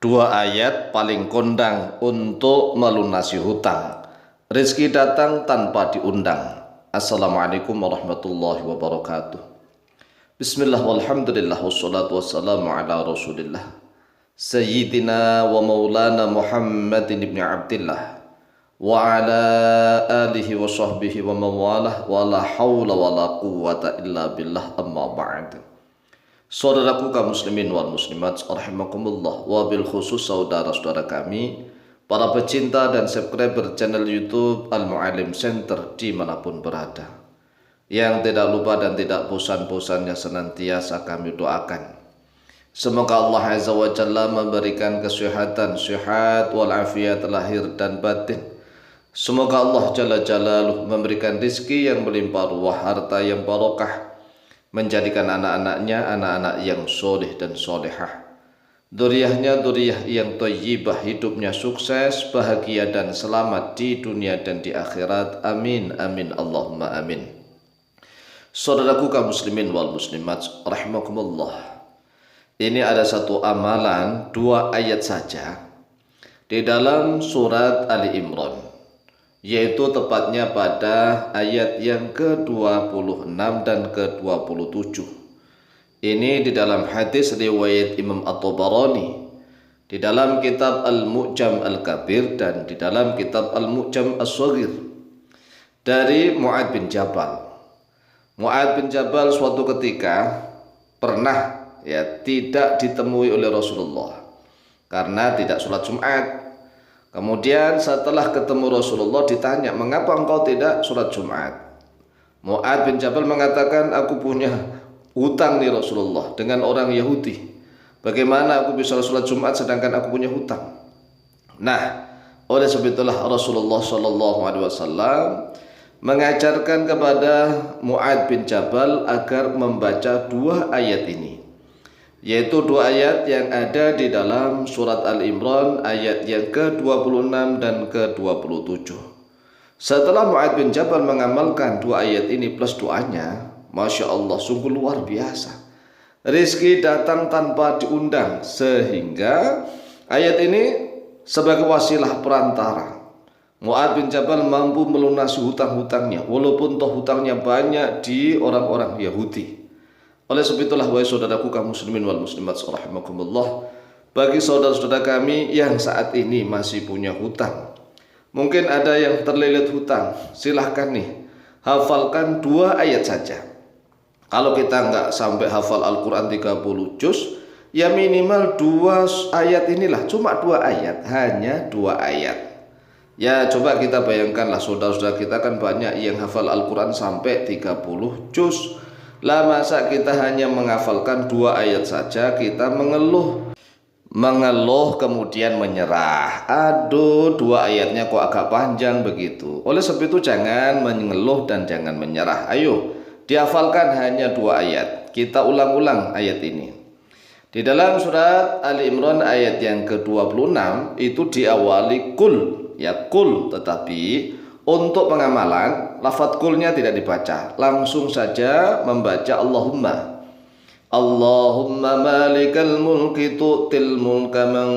Dua ayat paling kondang untuk melunasi hutang. Rezeki datang tanpa diundang. Assalamualaikum warahmatullahi wabarakatuh. Bismillah walhamdulillah wassalatu wassalamu ala rasulillah Sayyidina wa maulana Muhammadin ibn Abdillah wa ala alihi wa sahbihi wa mawalah wa la hawla wa la quwwata illa billah amma ba'd. Saudaraku kaum muslimin wal muslimat rahimakumullah, wabil khusus saudara-saudara kami para pecinta dan subscriber channel YouTube Al-Mu'allim Center dimanapun berada, yang tidak lupa dan tidak bosan-bosannya senantiasa kami doakan semoga Allah Azza wa Jalla memberikan kesehatan, sehat walafiat lahir dan batin. Semoga Allah Jalla Jalaluh memberikan rizki yang melimpah ruah, harta yang barokah, menjadikan anak-anaknya anak-anak yang soleh dan solehah, dzurriyyahnya dzurriyyah yang thayyibah, hidupnya sukses, bahagia dan selamat di dunia dan di akhirat. Amin amin Allahumma amin. Saudaraku kaum muslimin wal muslimat rahimakumullah, ini ada satu amalan 2 ayat saja di dalam surat Ali Imran, yaitu tepatnya pada ayat yang ke-26 dan ke-27. Ini di dalam hadis riwayat Imam At-Tabarani, di dalam kitab Al-Mu'jam Al-Kabir dan di dalam kitab Al-Mu'jam As-Shaghir, dari Mu'adz bin Jabal. Mu'adz bin Jabal suatu ketika pernah tidak ditemui oleh Rasulullah karena tidak sholat Jumat. Kemudian setelah ketemu Rasulullah ditanya, mengapa engkau tidak sholat Jumat? Mu'adz bin Jabal mengatakan, aku punya hutang nih Rasulullah dengan orang Yahudi. Bagaimana aku bisa sholat Jumat sedangkan aku punya hutang? Nah, oleh sebab itulah Rasulullah SAW mengajarkan kepada Mu'adz bin Jabal agar membaca 2 ayat ini, yaitu 2 ayat yang ada di dalam surat Al-Imran ayat yang ke-26 dan ke-27. Setelah Mu'adz bin Jabal mengamalkan 2 ayat ini plus doanya, Masya Allah, sungguh luar biasa. Rizki datang tanpa diundang, sehingga ayat ini sebagai wasilah perantara. Mu'adz bin Jabal mampu melunasi hutang-hutangnya, walaupun toh hutangnya banyak di orang-orang Yahudi. Oleh sebab itulah, wahai saudaraku kaum muslimin wal muslimat rahimakumullah, bagi saudara-saudara kami yang saat ini masih punya hutang, mungkin ada yang terlilit hutang, silahkan nih hafalkan 2 ayat saja. Kalau kita nggak sampai hafal Al-Quran 30 juz, ya minimal 2 ayat inilah, cuma 2 ayat, hanya 2 ayat. Ya coba kita bayangkanlah, saudara-saudara kita kan banyak yang hafal Al-Quran sampai 30 juz. Lah masa kita hanya menghafalkan 2 ayat saja kita mengeluh kemudian menyerah. Aduh, 2 ayatnya kok agak panjang begitu. Oleh sebab itu jangan mengeluh dan jangan menyerah. Ayo dihafalkan hanya 2 ayat. Kita ulang-ulang ayat ini. Di dalam surat Ali Imran ayat yang ke-26 itu diawali kul, ya kul, tetapi untuk pengamalan lafadz kulnya tidak dibaca, langsung saja membaca Allahumma. Allahumma malikal mulki tu'til mulka man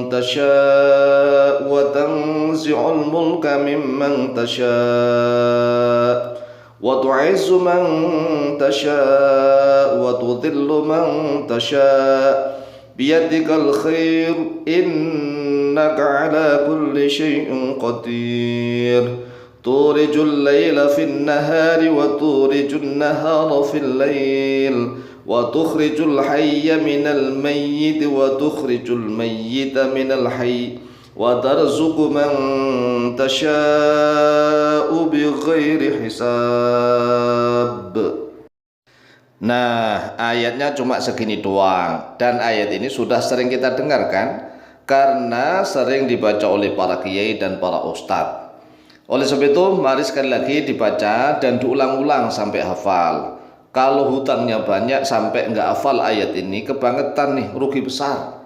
tasha' wa tanzi'ul mulka mimman tasha' wa tu'izzu man tasha' wa tudhillu man tasha' biyadikal khair innaka ala kulli syai'in qadir turijul layla fin nahari wa turijul nahara fil layl wa tukhrijul hayya minal mayyit wa tukhrijul mayyita minal hayy wa tarzuqu man tasha'u bighairi hisab. Nah, ayatnya cuma segini doang, dan ayat ini sudah sering kita dengarkan karena sering dibaca oleh para kiai dan para ustadz. Oleh sebab itu, mari sekali lagi dibaca dan diulang-ulang sampai hafal. Kalau hutangnya banyak sampai nggak hafal ayat ini, kebangetan nih, rugi besar.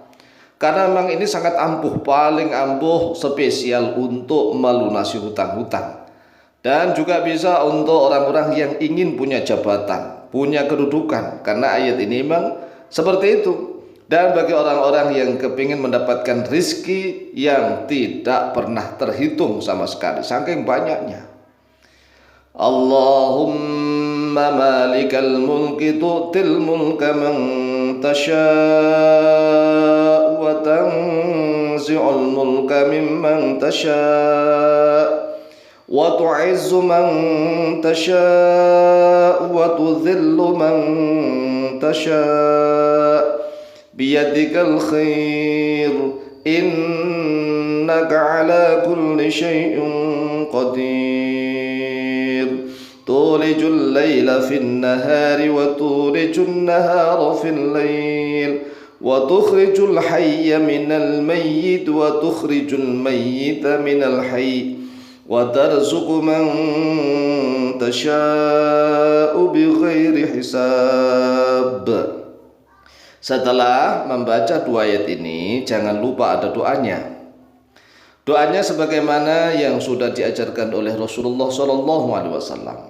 Karena memang ini sangat ampuh, paling ampuh spesial untuk melunasi hutang-hutang. Dan juga bisa untuk orang-orang yang ingin punya jabatan, punya kedudukan. Karena ayat ini memang seperti itu. Dan bagi orang-orang yang kepingin mendapatkan rizki yang tidak pernah terhitung sama sekali, saking banyaknya. Allahumma malikal mulki tu'til mulka man tasha' wa tanzi'ul mulka mimman tasha' wa tu'izzu man tasha' wa tudhillu man tasha' biyadikal khair innaka ala kulli syai'in qadir tulijul layla fin nahari wa tulijul nahara fil layl wa tukhrijul hayya minal mayyit wa tukhrijul mayyita minal hayy wa tarzuqu man tasha'u bighairi hisab. Setelah membaca dua ayat ini, jangan lupa ada doanya. Doanya sebagaimana yang sudah diajarkan oleh Rasulullah SAW.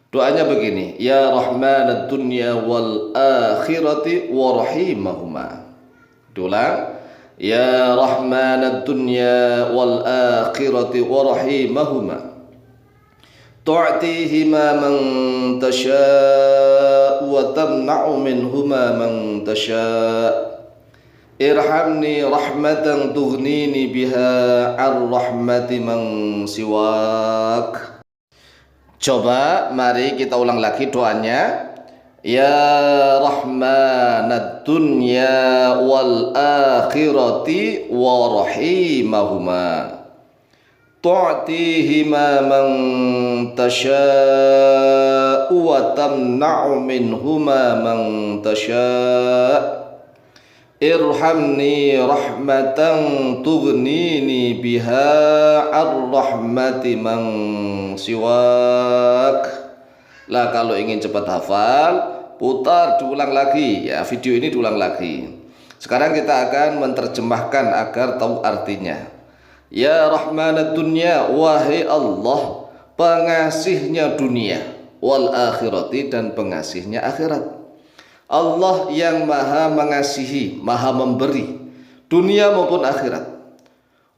Doanya begini, Ya Rahmanad Dunya wal Akhirati wa Rahimahuma. Diulang, Ya Rahmanad Dunya wal Akhirati wa Rahimahuma. Tu'tihima man tasha' wa tamna'u minhuma man tasha' irhamni rahmatan tughnini biha ar rahmati man siwak. Coba mari kita ulang lagi doanya. Ya Rahmanad Dunya wal Akhirati wa Rahimahuma. Tu'tihima man tasha' wa tamna'u minhuma man tasha' irhamni rahmatan tughnini biha ar-rahmati man siwak. Lah kalau ingin cepat hafal, putar diulang lagi ya, video ini diulang lagi. Sekarang kita akan menerjemahkan agar tahu artinya. Ya Rahmanad Dunya, wahai Allah pengasihnya dunia, wal akhirati dan pengasihnya akhirat. Allah yang maha mengasihi, maha memberi dunia maupun akhirat.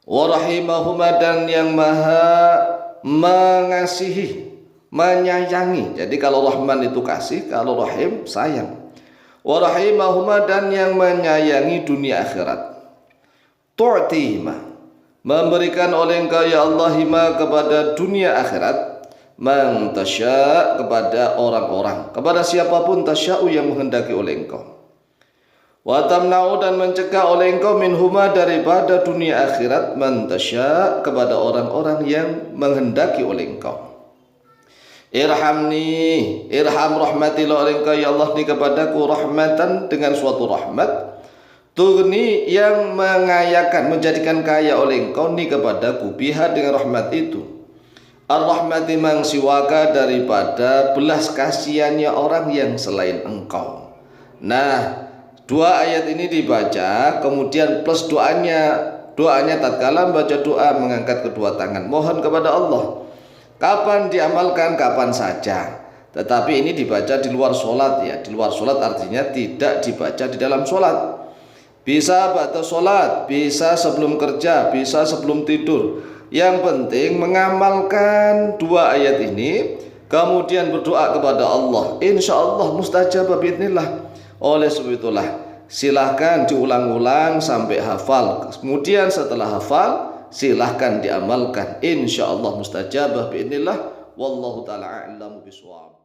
Wa rahimahuma dan yang maha mengasihi, menyayangi. Jadi kalau Rahman itu kasih, kalau Rahim sayang. Wa rahimahuma dan yang menyayangi dunia akhirat. Tu'tihima memberikan oleh Engkau ya Allah hima kepada dunia akhirat man tasya kepada orang-orang, kepada siapapun tasya'u yang menghendaki oleh Engkau. Wa tamna'u dan mencegah oleh Engkau minhuma daripada dunia akhirat man tasya kepada orang-orang yang menghendaki oleh Engkau. Irhamni, irham rahmatilah oleh Engkau ya Allah ni kepadaku rahmatan dengan suatu rahmat. Tughni yang mengayakan, menjadikan kaya oleh Engkau ni kepadaku biha dengan rahmat itu. Ar-rahmati mang siwaka daripada belas kasihannya orang yang selain Engkau. Nah, dua ayat ini dibaca kemudian plus doanya. Doanya tatkala membaca doa mengangkat kedua tangan mohon kepada Allah. Kapan diamalkan? Kapan saja. Tetapi ini dibaca di luar sholat ya. Di luar sholat artinya tidak dibaca di dalam sholat. Bisa ba'da sholat, bisa sebelum kerja, bisa sebelum tidur. Yang penting mengamalkan dua ayat ini, kemudian berdoa kepada Allah. Insya Allah mustajab biidznillah. Oleh sebab itulah silahkan diulang-ulang sampai hafal. Kemudian setelah hafal silahkan diamalkan. Insya Allah mustajab biidznillah. Wallahu ta'ala a'lamu bishawab.